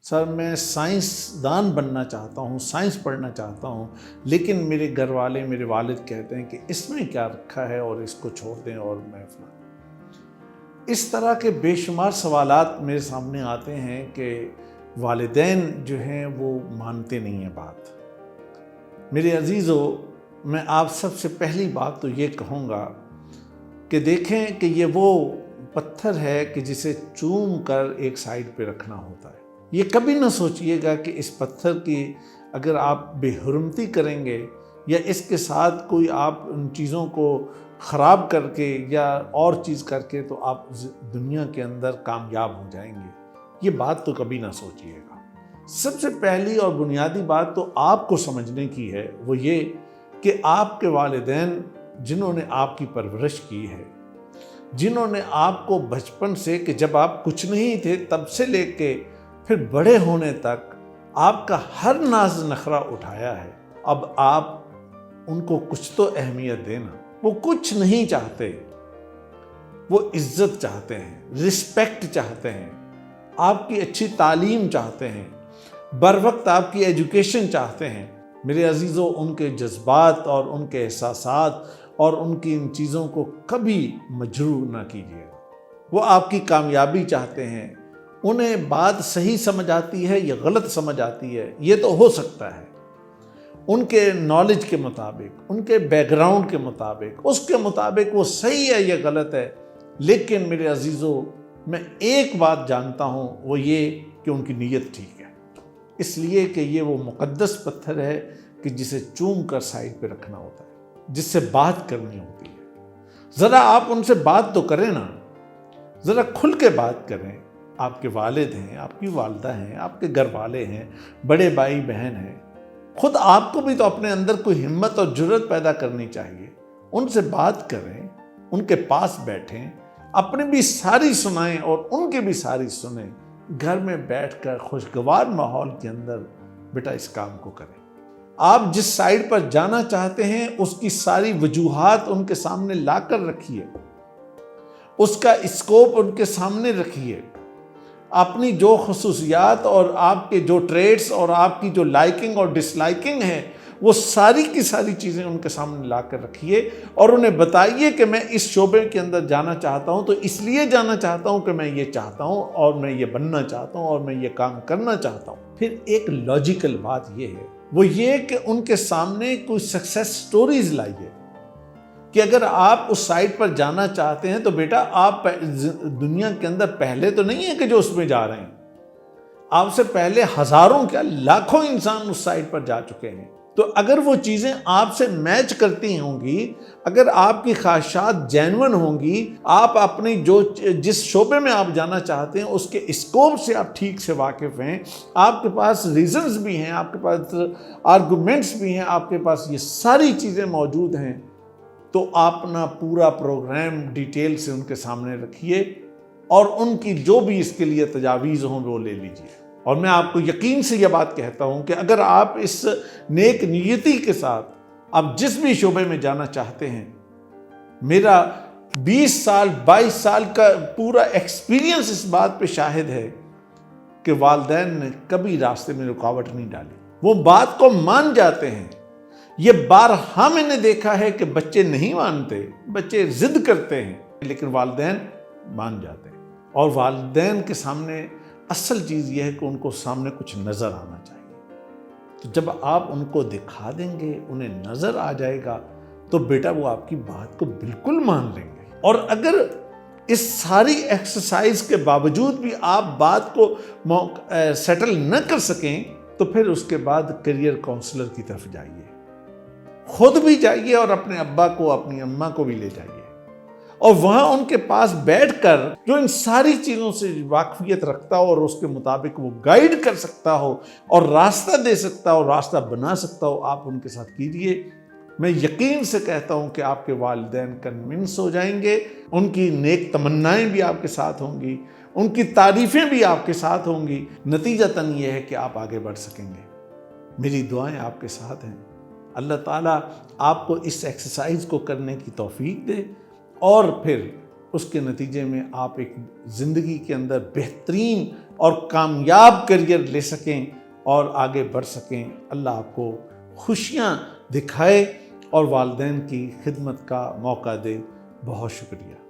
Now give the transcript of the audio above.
سر میں سائنسدان بننا چاہتا ہوں، سائنس پڑھنا چاہتا ہوں، لیکن میرے گھر والے، میرے والد کہتے ہیں کہ اس میں کیا رکھا ہے اور اس کو چھوڑ دیں اور میں فلاں۔ اس طرح کے بے شمار سوالات میرے سامنے آتے ہیں کہ والدین جو ہیں وہ مانتے نہیں ہیں بات۔ میرے عزیزو، میں آپ سب سے پہلی بات تو یہ کہوں گا کہ دیکھیں کہ یہ وہ پتھر ہے کہ جسے چوم کر ایک سائیڈ پہ رکھنا ہوتا ہے۔ یہ کبھی نہ سوچئے گا کہ اس پتھر کی اگر آپ بے حرمتی کریں گے یا اس کے ساتھ کوئی آپ ان چیزوں کو خراب کر کے یا اور چیز کر کے تو آپ دنیا کے اندر کامیاب ہو جائیں گے۔ یہ بات تو کبھی نہ سوچئے گا۔ سب سے پہلی اور بنیادی بات تو آپ کو سمجھنے کی ہے، وہ یہ کہ آپ کے والدین جنہوں نے آپ کی پرورش کی ہے، جنہوں نے آپ کو بچپن سے کہ جب آپ کچھ نہیں تھے تب سے لے کے پھر بڑے ہونے تک آپ کا ہر ناز نخرہ اٹھایا ہے، اب آپ ان کو کچھ تو اہمیت دینا۔ وہ کچھ نہیں چاہتے، وہ عزت چاہتے ہیں، رسپیکٹ چاہتے ہیں، آپ کی اچھی تعلیم چاہتے ہیں، بر وقت آپ کی ایجوکیشن چاہتے ہیں۔ میرے عزیزو، ان کے جذبات اور ان کے احساسات اور ان کی ان چیزوں کو کبھی مجروح نہ کیجیے۔ وہ آپ کی کامیابی چاہتے ہیں۔ انہیں بات صحیح سمجھ آتی ہے یا غلط سمجھ آتی ہے، یہ تو ہو سکتا ہے ان کے نالج کے مطابق، ان کے بیک گراؤنڈ کے مطابق، اس کے مطابق وہ صحیح ہے یا غلط ہے، لیکن میرے عزیزو میں ایک بات جانتا ہوں، وہ یہ کہ ان کی نیت ٹھیک ہے، اس لیے کہ یہ وہ مقدس پتھر ہے کہ جسے چوم کر سائیڈ پہ رکھنا ہوتا ہے، جس سے بات کرنی ہوتی ہے۔ ذرا آپ ان سے بات تو کریں نا، ذرا کھل کے بات کریں۔ آپ کے والد ہیں، آپ کی والدہ ہیں، آپ کے گھر والے ہیں، بڑے بھائی بہن ہیں، خود آپ کو بھی تو اپنے اندر کوئی ہمت اور جرأت پیدا کرنی چاہیے۔ ان سے بات کریں، ان کے پاس بیٹھیں، اپنی بھی ساری سنائیں اور ان کی بھی ساری سنیں۔ گھر میں بیٹھ کر خوشگوار ماحول کے اندر بیٹا اس کام کو کریں۔ آپ جس سائیڈ پر جانا چاہتے ہیں اس کی ساری وجوہات ان کے سامنے لا کر رکھیے، اس کا اسکوپ ان کے سامنے رکھیے، اپنی جو خصوصیات اور آپ کے جو ٹریٹس اور آپ کی جو لائکنگ اور ڈس لائکنگ ہے وہ ساری کی ساری چیزیں ان کے سامنے لا کر رکھیے اور انہیں بتائیے کہ میں اس شعبے کے اندر جانا چاہتا ہوں تو اس لیے جانا چاہتا ہوں کہ میں یہ چاہتا ہوں اور میں یہ بننا چاہتا ہوں اور میں یہ کام کرنا چاہتا ہوں۔ پھر ایک لاجیکل بات یہ ہے، وہ یہ کہ ان کے سامنے کوئی سکسیس سٹوریز لائیے کہ اگر آپ اس سائٹ پر جانا چاہتے ہیں تو بیٹا آپ دنیا کے اندر پہلے تو نہیں ہے کہ جو اس میں جا رہے ہیں، آپ سے پہلے ہزاروں کیا لاکھوں انسان اس سائٹ پر جا چکے ہیں۔ تو اگر وہ چیزیں آپ سے میچ کرتی ہوں گی، اگر آپ کی خواہشات جینون ہوں گی، آپ اپنی جس شعبے میں آپ جانا چاہتے ہیں اس کے اسکوپ سے آپ ٹھیک سے واقف ہیں، آپ کے پاس ریزنز بھی ہیں، آپ کے پاس آرگومنٹس بھی ہیں، آپ کے پاس یہ ساری چیزیں موجود ہیں، تو آپ اپنا پورا پروگرام ڈیٹیل سے ان کے سامنے رکھیے اور ان کی جو بھی اس کے لیے تجاویز ہوں وہ لے لیجیے۔ اور میں آپ کو یقین سے یہ بات کہتا ہوں کہ اگر آپ اس نیک نیتی کے ساتھ آپ جس بھی شعبے میں جانا چاہتے ہیں، میرا 20 سال 22 سال کا پورا ایکسپیرینس اس بات پہ شاہد ہے کہ والدین نے کبھی راستے میں رکاوٹ نہیں ڈالی، وہ بات کو مان جاتے ہیں۔ یہ بارہا میں نے دیکھا ہے کہ بچے نہیں مانتے، بچے ضد کرتے ہیں، لیکن والدین مان جاتے ہیں۔ اور والدین کے سامنے اصل چیز یہ ہے کہ ان کو سامنے کچھ نظر آنا چاہیے، تو جب آپ ان کو دکھا دیں گے، انہیں نظر آ جائے گا تو بیٹا وہ آپ کی بات کو بالکل مان لیں گے۔ اور اگر اس ساری ایکسرسائز کے باوجود بھی آپ بات کو سیٹل نہ کر سکیں تو پھر اس کے بعد کیریئر کاؤنسلر کی طرف جائیے، خود بھی جائیے اور اپنے ابا کو اپنی اماں کو بھی لے جائیے اور وہاں ان کے پاس بیٹھ کر جو ان ساری چیزوں سے واقفیت رکھتا ہو اور اس کے مطابق وہ گائیڈ کر سکتا ہو اور راستہ دے سکتا ہو، راستہ بنا سکتا ہو، آپ ان کے ساتھ کیجئے۔ میں یقین سے کہتا ہوں کہ آپ کے والدین کنونس ہو جائیں گے، ان کی نیک تمنائیں بھی آپ کے ساتھ ہوں گی، ان کی تعریفیں بھی آپ کے ساتھ ہوں گی، نتیجتاً یہ ہے کہ آپ آگے بڑھ سکیں گے۔ میری دعائیں آپ کے ساتھ ہیں۔ اللہ تعالیٰ آپ کو اس ایکسرسائز کو کرنے کی توفیق دے اور پھر اس کے نتیجے میں آپ ایک زندگی کے اندر بہترین اور کامیاب کیریئر لے سکیں اور آگے بڑھ سکیں۔ اللہ آپ کو خوشیاں دکھائے اور والدین کی خدمت کا موقع دے۔ بہت شکریہ۔